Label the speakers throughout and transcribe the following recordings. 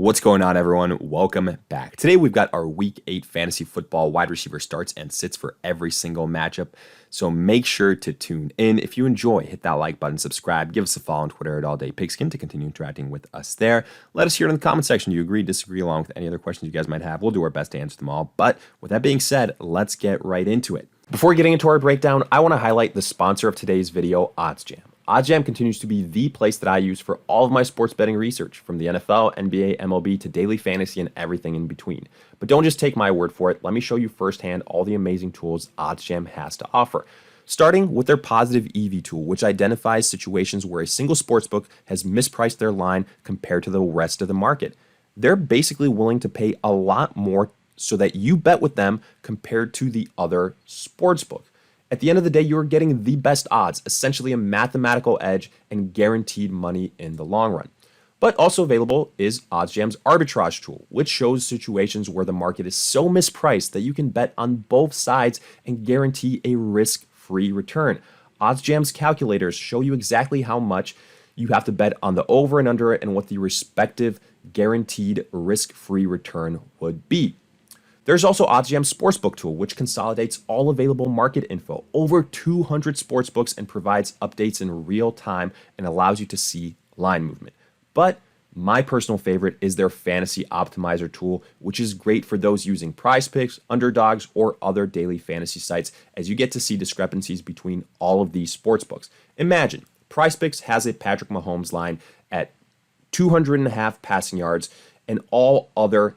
Speaker 1: What's going on, everyone? Welcome back. Today we've got our Week 8 fantasy football wide receiver starts and sits for every single matchup. So make sure to tune in. If you enjoy, hit that like button, subscribe, give us a follow on Twitter at AllDayPigskin to continue interacting with us there. Let us hear it in the comment section. Do you agree, disagree, along with any other questions you guys might have? We'll do our best to answer them all. But with that being said, let's get right into it. Before getting into our breakdown, I want to highlight the sponsor of today's video, OddsJam. OddsJam continues to be the place that I use for all of my sports betting research, from the NFL, NBA, MLB, to daily fantasy and everything in between. But don't just take my word for it. Let me show you firsthand all the amazing tools OddsJam has to offer. Starting with their positive EV tool, which identifies situations where a single sportsbook has mispriced their line compared to the rest of the market. They're basically willing to pay a lot more so that you bet with them compared to the other sportsbook. At the end of the day, you're getting the best odds, essentially a mathematical edge and guaranteed money in the long run. But also available is OddsJam's arbitrage tool, which shows situations where the market is so mispriced that you can bet on both sides and guarantee a risk-free return. OddsJam's calculators show you exactly how much you have to bet on the over and under and what the respective guaranteed risk-free return would be. There's also OddsJam's Sportsbook tool, which consolidates all available market info, over 200 sportsbooks, and provides updates in real time and allows you to see line movement. But my personal favorite is their Fantasy Optimizer tool, which is great for those using PrizePicks, Underdogs, or other daily fantasy sites, as you get to see discrepancies between all of these sportsbooks. Imagine, PrizePicks has a Patrick Mahomes line at 200.5 passing yards, and all other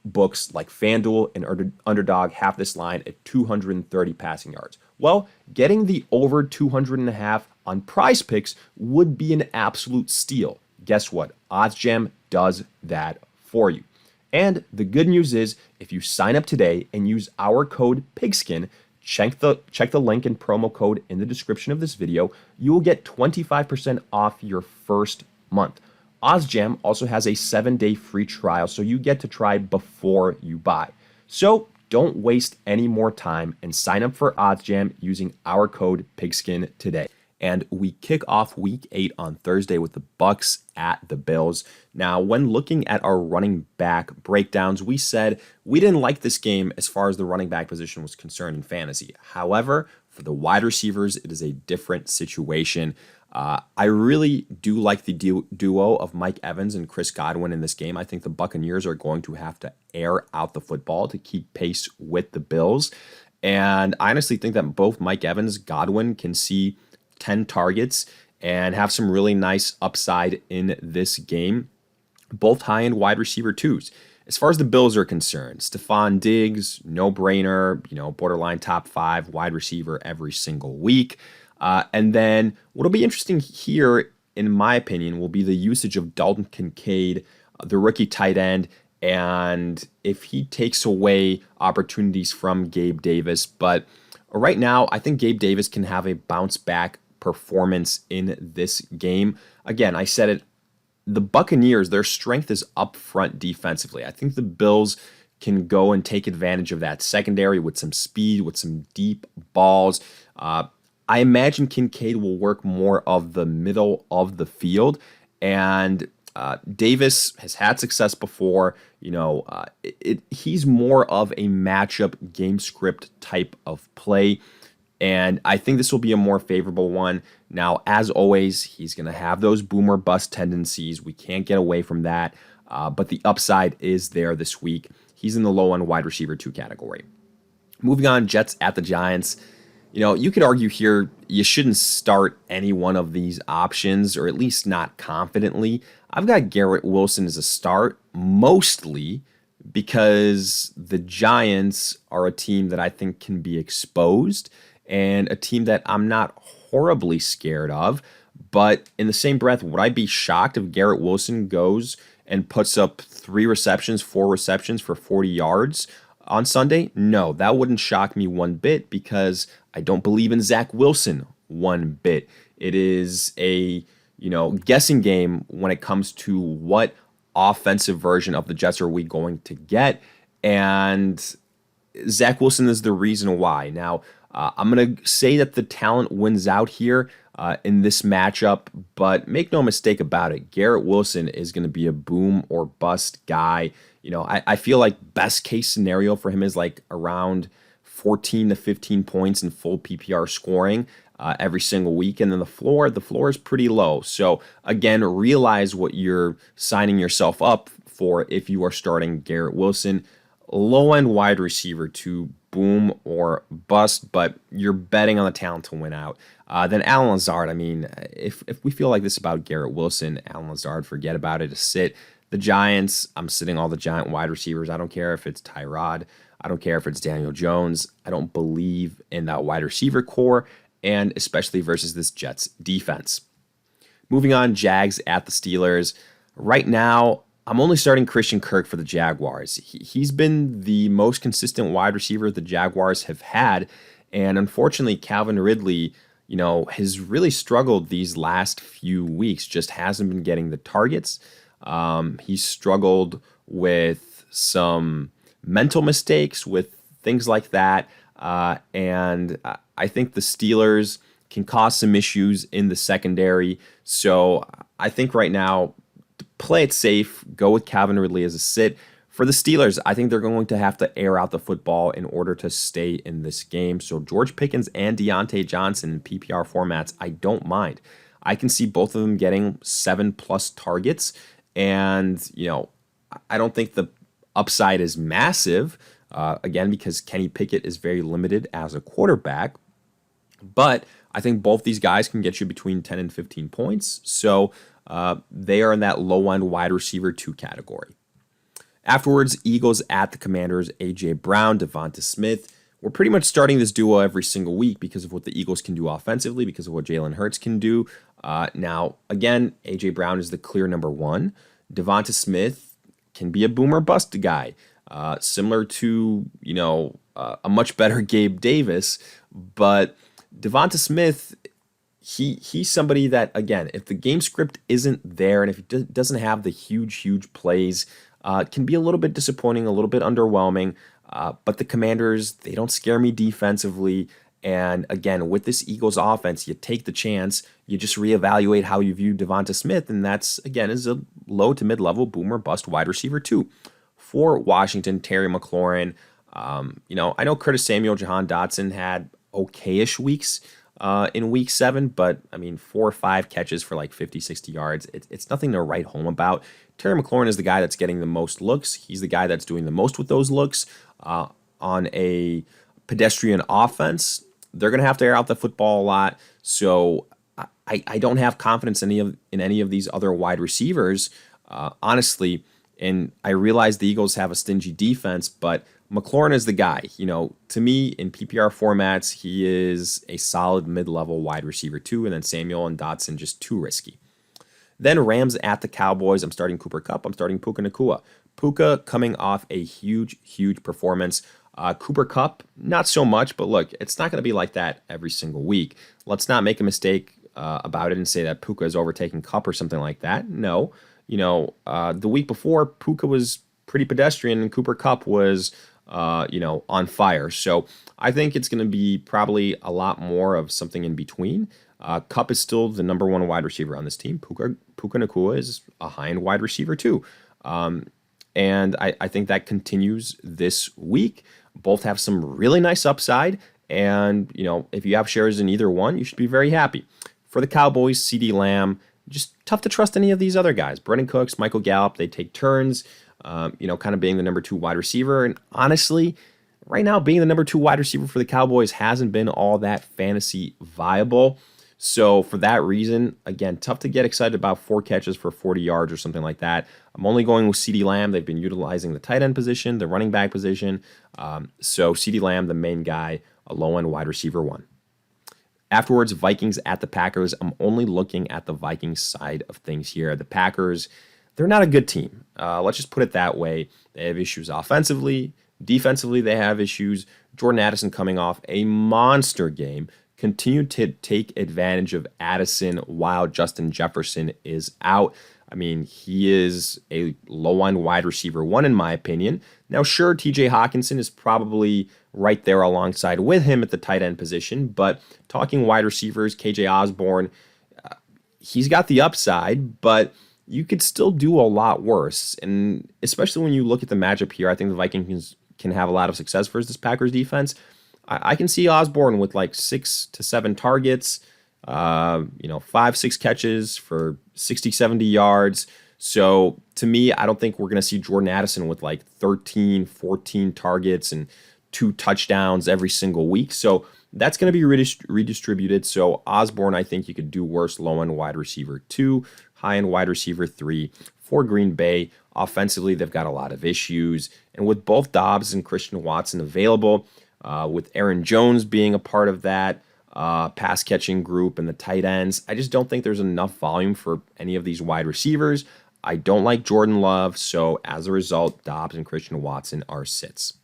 Speaker 1: books like FanDuel and Underdog have this line at 230 passing yards. Well, getting the over 200.5 on PrizePicks would be an absolute steal. Guess what? OddsJam does that for you. And the good news is, if you sign up today and use our code PIGSKIN, check the link and promo code in the description of this video, you will get 25% off your first month. OddsJam also has a 7-day free trial, so you get to try before you buy. So don't waste any more time and sign up for OddsJam using our code PIGSKIN today. And we kick off Week 8 on Thursday with the Bucs at the Bills. Now, when looking at our running back breakdowns, we said we didn't like this game as far as the running back position was concerned in fantasy. However, for the wide receivers, it is a different situation. I really do like the duo of Mike Evans and Chris Godwin in this game. I think the Buccaneers are going to have to air out the football to keep pace with the Bills. And I honestly think that both Mike Evans, Godwin can see 10 targets and have some really nice upside in this game. Both high-end wide receiver twos. As far as the Bills are concerned, Stephon Diggs, no-brainer, borderline top 5 wide receiver every single week. And then what'll be interesting here, in my opinion, will be the usage of Dalton Kincaid, the rookie tight end, and if he takes away opportunities from Gabe Davis. But right now, I think Gabe Davis can have a bounce-back performance in this game. Again, I said it, the Buccaneers, their strength is up front defensively. I think the Bills can go and take advantage of that secondary with some speed, with some deep balls. I imagine Kincaid will work more of the middle of the field, and Davis has had success before. He's more of a matchup game script type of play, and I think this will be a more favorable one. Now, as always, he's going to have those boomer bust tendencies. We can't get away from that, but the upside is there this week. He's in the low-end wide receiver 2 category. Moving on, Jets at the Giants. You could argue here you shouldn't start any one of these options, or at least not confidently. I've got Garrett Wilson as a start, mostly because the Giants are a team that I think can be exposed and a team that I'm not horribly scared of. But in the same breath, would I be shocked if Garrett Wilson goes and puts up 4 receptions for 40 yards on Sunday? No, that wouldn't shock me one bit, because I don't believe in Zach Wilson one bit. It is a, guessing game when it comes to what offensive version of the Jets are we going to get. And Zach Wilson is the reason why. Now, I'm going to say that the talent wins out here. in this matchup, but make no mistake about it, Garrett Wilson is going to be a boom or bust guy. I feel like best case scenario for him is like around 14 to 15 points in full PPR scoring every single week. And then the floor is pretty low. So again, realize what you're signing yourself up for if you are starting Garrett Wilson. Low end wide receiver to boom or bust, but you're betting on the talent to win out. Then Allen Lazard, if we feel like this about Garrett Wilson, Allen Lazard, forget about it, to sit. The Giants, I'm sitting all the Giant wide receivers. I don't care if it's Tyrod. I don't care if it's Daniel Jones. I don't believe in that wide receiver core, and especially versus this Jets defense. Moving on, Jags at the Steelers. Right now, I'm only starting Christian Kirk for the Jaguars. He's been the most consistent wide receiver the Jaguars have had, and unfortunately, Calvin Ridley, has really struggled these last few weeks. Just hasn't been getting the targets. He's struggled with some mental mistakes, with things like that. And I think the Steelers can cause some issues in the secondary. So I think right now, to play it safe, go with Calvin Ridley as a sit. For the Steelers, I think they're going to have to air out the football in order to stay in this game. So George Pickens and Deontay Johnson in PPR formats, I don't mind. I can see both of them getting 7+ targets. And, I don't think the upside is massive, again, because Kenny Pickett is very limited as a quarterback. But I think both these guys can get you between 10 and 15 points. So they are in that low-end wide receiver 2 category. Afterwards, Eagles at the Commanders, A.J. Brown, Devonta Smith. We're pretty much starting this duo every single week because of what the Eagles can do offensively, because of what Jalen Hurts can do. Now, again, A.J. Brown is the clear number 1. Devonta Smith can be a boomer bust guy, similar to, a much better Gabe Davis. But Devonta Smith, he's somebody that, again, if the game script isn't there and if he doesn't have the huge plays, can be a little bit disappointing, a little bit underwhelming. But the Commanders, they don't scare me defensively. And again, with this Eagles offense, you take the chance, you just reevaluate how you view Devonta Smith, and that's, again, is a low to mid-level boomer bust wide receiver 2. For Washington, Terry McLaurin, I know Curtis Samuel, Jahan Dotson had okay-ish weeks in week 7, but 4 or 5 catches for like 50, 60 yards. It's nothing to write home about. Terry McLaurin is the guy that's getting the most looks. He's the guy that's doing the most with those looks on a pedestrian offense. They're going to have to air out the football a lot. So I don't have confidence in any of these other wide receivers, honestly. And I realize the Eagles have a stingy defense, but McLaurin is the guy. To me, in PPR formats, he is a solid mid-level wide receiver 2, and then Samuel and Dotson just too risky. Then Rams at the Cowboys. I'm starting Cooper Kupp. I'm starting Puka Nacua. Puka coming off a huge performance. Cooper Kupp, not so much, but look, it's not going to be like that every single week. Let's not make a mistake about it and say that Puka is overtaking Kupp or something like that. No. The week before, Puka was pretty pedestrian and Cooper Kupp was, on fire. So I think it's going to be probably a lot more of something in between. Kupp is still the number 1 wide receiver on this team. Puka Nacua is a high-end wide receiver too. And I think that continues this week. Both have some really nice upside. And, if you have shares in either one, you should be very happy. For the Cowboys, CeeDee Lamb, just tough to trust any of these other guys. Brendan Cooks, Michael Gallup, they take turns, kind of being the number 2 wide receiver. And honestly, right now, being the number 2 wide receiver for the Cowboys hasn't been all that fantasy viable. So for that reason, again, tough to get excited about 4 catches for 40 yards or something like that. I'm only going with CeeDee Lamb. They've been utilizing the tight end position, the running back position. So CeeDee Lamb, the main guy, a low-end wide receiver 1. Afterwards, Vikings at the Packers. I'm only looking at the Vikings side of things here. The Packers, they're not a good team. Let's just put it that way. They have issues offensively. Defensively, they have issues. Jordan Addison coming off a monster game. Continue to take advantage of Addison while Justin Jefferson is out. I mean, he is a low-end wide receiver one, in my opinion. Now, sure, TJ Hawkinson is probably right there alongside with him at the tight end position, but talking wide receivers, KJ Osborne, he's got the upside, but you could still do a lot worse. And especially when you look at the matchup here, I think the Vikings can have a lot of success versus this Packers defense. I can see Osborne with like 6 to 7 targets, 5-6 catches for 60, 70 yards. So to me, I don't think we're going to see Jordan Addison with like 13, 14 targets and 2 touchdowns every single week. So that's going to be redistributed. So Osborne, I think you could do worse. Low-end wide receiver 2, high-end wide receiver 3. For Green Bay, offensively, they've got a lot of issues. And with both Dobbs and Christian Watson available, with Aaron Jones being a part of that pass-catching group and the tight ends, I just don't think there's enough volume for any of these wide receivers. I don't like Jordan Love, so as a result, Dobbs and Christian Watson are sits.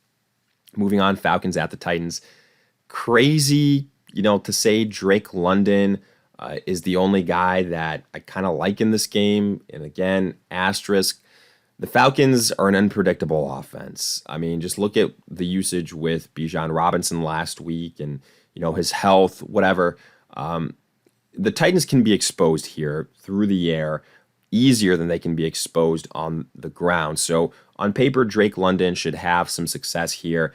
Speaker 1: Moving on, Falcons at the Titans. Crazy, to say Drake London is the only guy that I kind of like in this game. And again, asterisk, the Falcons are an unpredictable offense. I mean, just look at the usage with Bijan Robinson last week and, his health, whatever. The Titans can be exposed here through the air easier than they can be exposed on the ground. So on paper, Drake London should have some success here.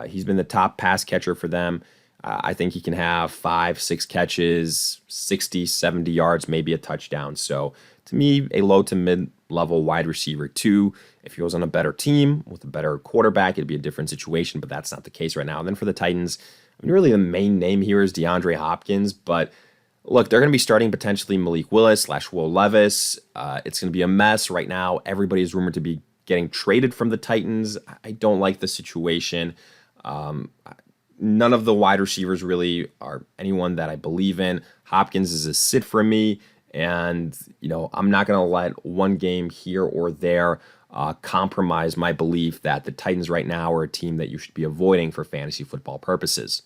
Speaker 1: He's been the top pass catcher for them. I think he can have 5-6 catches, 60, 70 yards, maybe a touchdown. So to me, a low to mid-level wide receiver 2. If he was on a better team with a better quarterback, it'd be a different situation, but that's not the case right now. And then for the Titans, really the main name here is DeAndre Hopkins, but look, they're going to be starting potentially Malik Willis / Will Levis. It's going to be a mess right now. Everybody is rumored to be getting traded from the Titans. I don't like the situation. None of the wide receivers really are anyone that I believe in. Hopkins is a sit for me, and I'm not going to let one game here or there compromise my belief that the Titans right now are a team that you should be avoiding for fantasy football purposes.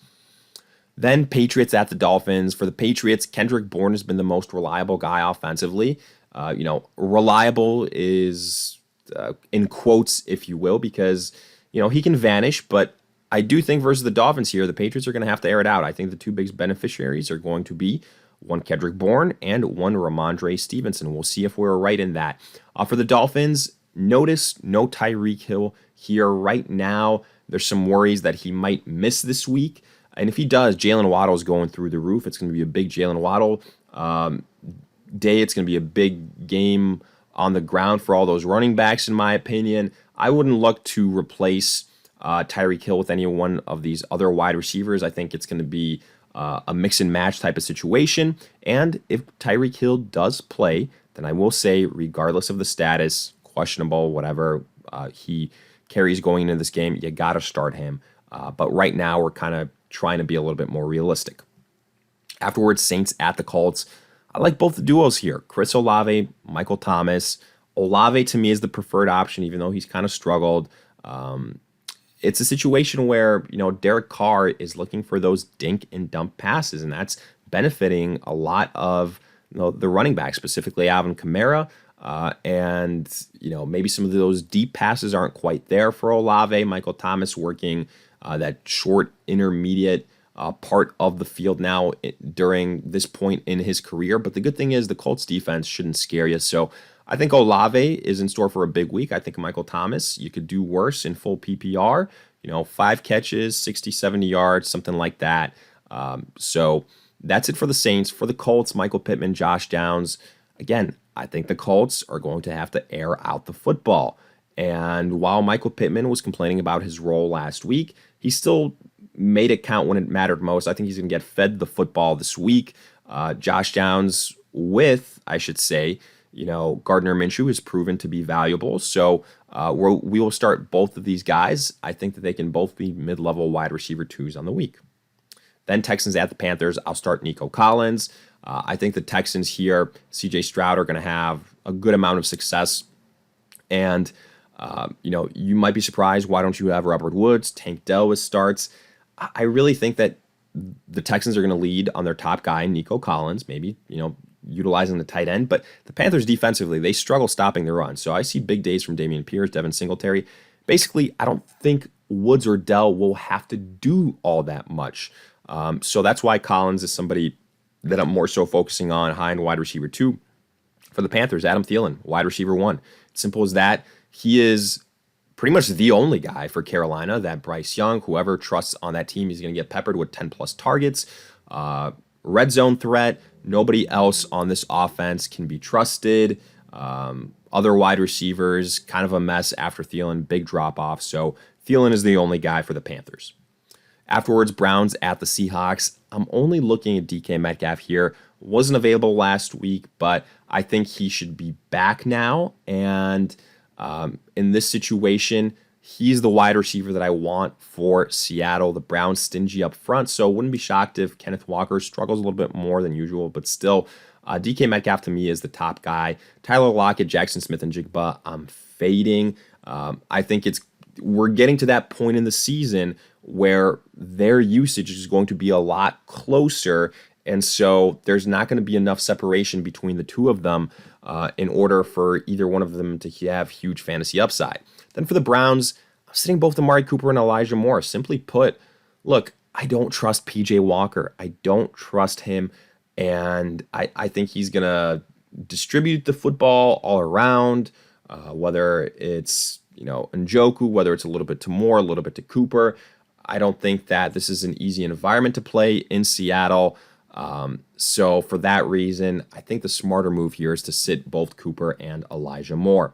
Speaker 1: Then Patriots at the Dolphins. For the Patriots, Kendrick Bourne has been the most reliable guy offensively. Reliable is in quotes, if you will, because he can vanish, but I do think versus the Dolphins here, the Patriots are going to have to air it out. I think the two biggest beneficiaries are going to be one Kendrick Bourne and one Ramondre Stevenson. We'll see if we're right in that. For the Dolphins, notice no Tyreek Hill here right now. There's some worries that he might miss this week. And if he does, Jalen Waddle is going through the roof. It's going to be a big Jalen Waddle day. It's going to be a big game on the ground for all those running backs, in my opinion. I wouldn't look to replace Tyreek Hill with any one of these other wide receivers. I think it's going to be a mix and match type of situation. And if Tyreek Hill does play, then I will say, regardless of the status, questionable, whatever he carries going into this game, you got to start him. But right now, we're kind of trying to be a little bit more realistic. Afterwards, Saints at the Colts. I like both the duos here. Chris Olave, Michael Thomas. Olave, to me, is the preferred option, even though he's kind of struggled. It's a situation where, Derek Carr is looking for those dink and dump passes, and that's benefiting a lot of the running backs, specifically Alvin Kamara. And maybe some of those deep passes aren't quite there for Olave. Michael Thomas working that short intermediate part of the field now during this point in his career. But the good thing is the Colts defense shouldn't scare you. So I think Olave is in store for a big week. I think Michael Thomas, you could do worse in full PPR, 5 catches, 60, 70 yards, something like that. So that's it for the Saints. For the Colts, Michael Pittman, Josh Downs. Again, I think the Colts are going to have to air out the football. And while Michael Pittman was complaining about his role last week, he still made it count when it mattered most. I think he's going to get fed the football this week. Josh Downs with, I should say, Gardner Minshew has proven to be valuable. So we will start both of these guys. I think that they can both be mid-level wide receiver 2s on the week. Then Texans at the Panthers. I'll start Nico Collins. I think the Texans here, CJ Stroud, are going to have a good amount of success. And, you might be surprised. Why don't you have Robert Woods, Tank Dell as starts? I really think that the Texans are going to lead on their top guy, Nico Collins. Maybe, utilizing the tight end. But the Panthers defensively, they struggle stopping the run. So I see big days from Dameon Pierce, Devin Singletary. Basically, I don't think Woods or Dell will have to do all that much. So that's why Collins is somebody that I'm more so focusing on high end wide receiver 2. For the Panthers, Adam Thielen, wide receiver 1. Simple as that. He is pretty much the only guy for Carolina that Bryce Young, whoever trusts on that team, he's going to get peppered with 10 plus targets. Red zone threat. Nobody else on this offense can be trusted. Other wide receivers, kind of a mess after Thielen, big drop off. So Thielen is the only guy for the Panthers. Afterwards, Browns at the Seahawks. I'm only looking at DK Metcalf here. Wasn't available last week, but I think he should be back now. And in this situation, he's the wide receiver that I want for Seattle. The Browns stingy up front, so wouldn't be shocked if Kenneth Walker struggles a little bit more than usual, but still, DK Metcalf to me is the top guy. Tyler Lockett, Jackson Smith, and Jigba, I'm fading. I think we're getting to that point in the season where their usage is going to be a lot closer, and so there's not going to be enough separation between the two of them in order for either one of them to have huge fantasy upside. Then for the Browns, I'm sitting both Amari Cooper and Elijah Moore. Simply put, look, I don't trust PJ Walker. I don't trust him, and I think he's going to distribute the football all around, whether it's Njoku, whether it's a little bit to Moore, a little bit to Cooper. I don't think that this is an easy environment to play in Seattle. So for that reason, I think the smarter move here is to sit both Cooper and Elijah Moore.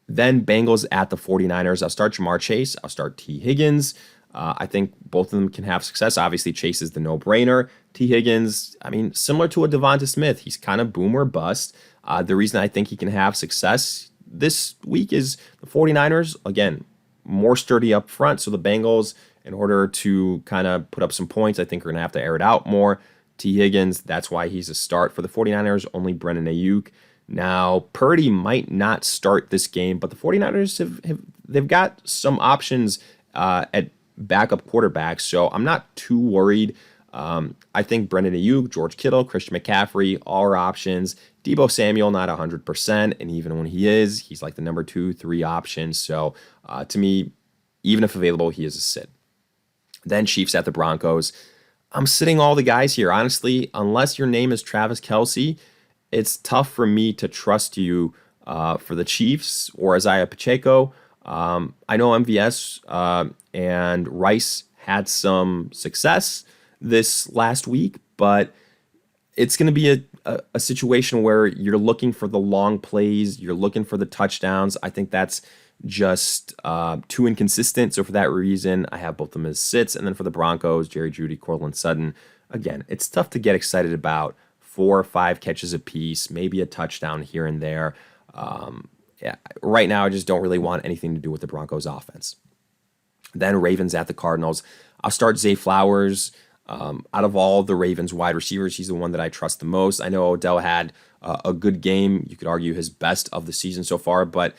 Speaker 1: Then Bengals at the 49ers. I'll start Jamar Chase. I'll start T. Higgins. I think both of them can have success. Obviously, Chase is the no-brainer. T. Higgins, similar to a Devonta Smith. He's kind of boom or bust. The reason I think he can have success this week is the 49ers, again, more sturdy up front. So the Bengals, in order to kind of put up some points, I think are going to have to air it out more. T. Higgins, that's why he's a start. For the 49ers, only Brennan Ayuk. Now, Purdy might not start this game, but the 49ers they've got some options at backup quarterbacks, so I'm not too worried. I think Brendan Ayuk, George Kittle, Christian McCaffrey, all are options. Deebo Samuel, not 100%, and even when he is, he's like the number 2, 3 option. So to me, even if available, he is a sit. Then Chiefs at the Broncos. I'm sitting all the guys here. Honestly, unless your name is Travis Kelce, it's tough for me to trust you for the Chiefs or Isaiah Pacheco. I know MVS and Rice had some success this last week, but it's going to be a situation where you're looking for the long plays, you're looking for the touchdowns. I think that's just too inconsistent. So for that reason, I have both of them as sits. And then for the Broncos, Jerry Jeudy, Cortland Sutton. Again, it's tough to get excited about 4 or 5 catches apiece, maybe a touchdown here and there. Right now, I just don't really want anything to do with the Broncos offense. Then Ravens at the Cardinals. I'll start Zay Flowers. Out of all the Ravens wide receivers, he's the one that I trust the most. I know Odell had a good game. You could argue his best of the season so far, but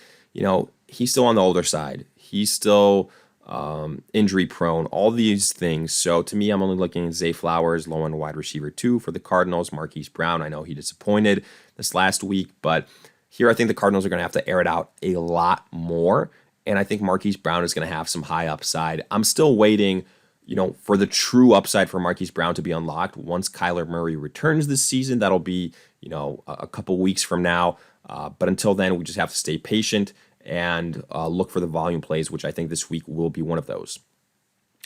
Speaker 1: he's still on the older side. He's still injury prone, all these things. So to me, I'm only looking at Zay Flowers, low end wide receiver 2 for the Cardinals. Marquise Brown, I know he disappointed this last week, but here I think the Cardinals are going to have to air it out a lot more. And I think Marquise Brown is going to have some high upside. I'm still waiting, for the true upside for Marquise Brown to be unlocked. Once Kyler Murray returns this season, that'll be, a couple weeks from now. But until then, we just have to stay patient and look for the volume plays, which I think this week will be one of those.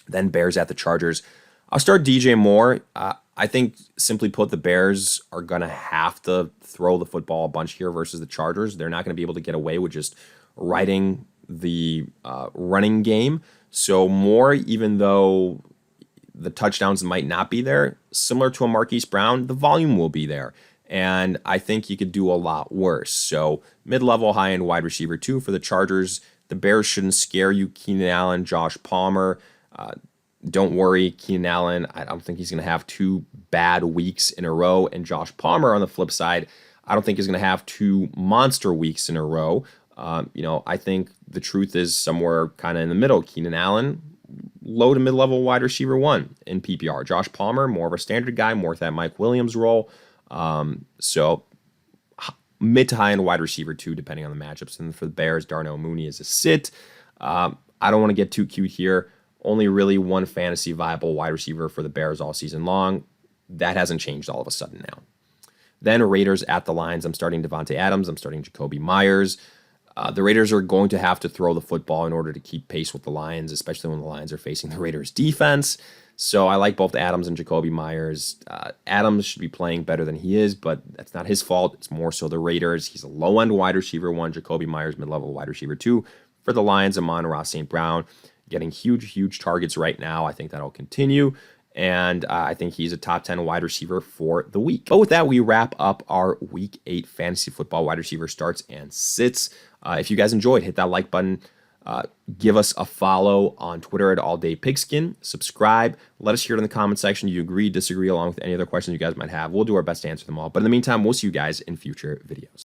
Speaker 1: Then Bears at the Chargers. I'll start DJ Moore. I think, simply put, the Bears are going to have to throw the football a bunch here versus the Chargers. They're not going to be able to get away with just riding the running game. So Moore, even though the touchdowns might not be there, similar to a Marquise Brown, the volume will be there. And I think he could do a lot worse. So mid-level, high-end wide receiver 2 for the Chargers. The Bears shouldn't scare you. Keenan Allen, Josh Palmer. Don't worry, Keenan Allen, I don't think he's going to have 2 bad weeks in a row. And Josh Palmer, on the flip side, I don't think he's going to have 2 monster weeks in a row. I think the truth is somewhere kind of in the middle. Keenan Allen, low to mid-level wide receiver 1 in PPR. Josh Palmer, more of a standard guy, more of that Mike Williams role. So mid to high end wide receiver 2, depending on the matchups. And for the Bears, Darnell Mooney is a sit. I don't want to get too cute here. Only really one fantasy viable wide receiver for the Bears all season long. That hasn't changed all of a sudden now. Then Raiders at the Lions. I'm starting Devontae Adams. I'm starting Jacoby Myers. The Raiders are going to have to throw the football in order to keep pace with the Lions, especially when the Lions are facing the Raiders defense. So I like both Adams and Jacoby Myers. Adams should be playing better than he is, but that's not his fault. It's more so the Raiders. He's a low-end wide receiver 1. Jacoby Myers, mid-level wide receiver 2. For the Lions, Amon-Ra St. Brown getting huge targets right now. I think that'll continue. And I think he's a top 10 wide receiver for the week. But with that, we wrap up our Week 8 fantasy football wide receiver starts and sits. If you guys enjoyed, hit that like button. Give us a follow on Twitter at AllDayPigskin. Subscribe. Let us hear it in the comment section. Do you agree, disagree, along with any other questions you guys might have. We'll do our best to answer them all. But in the meantime, we'll see you guys in future videos.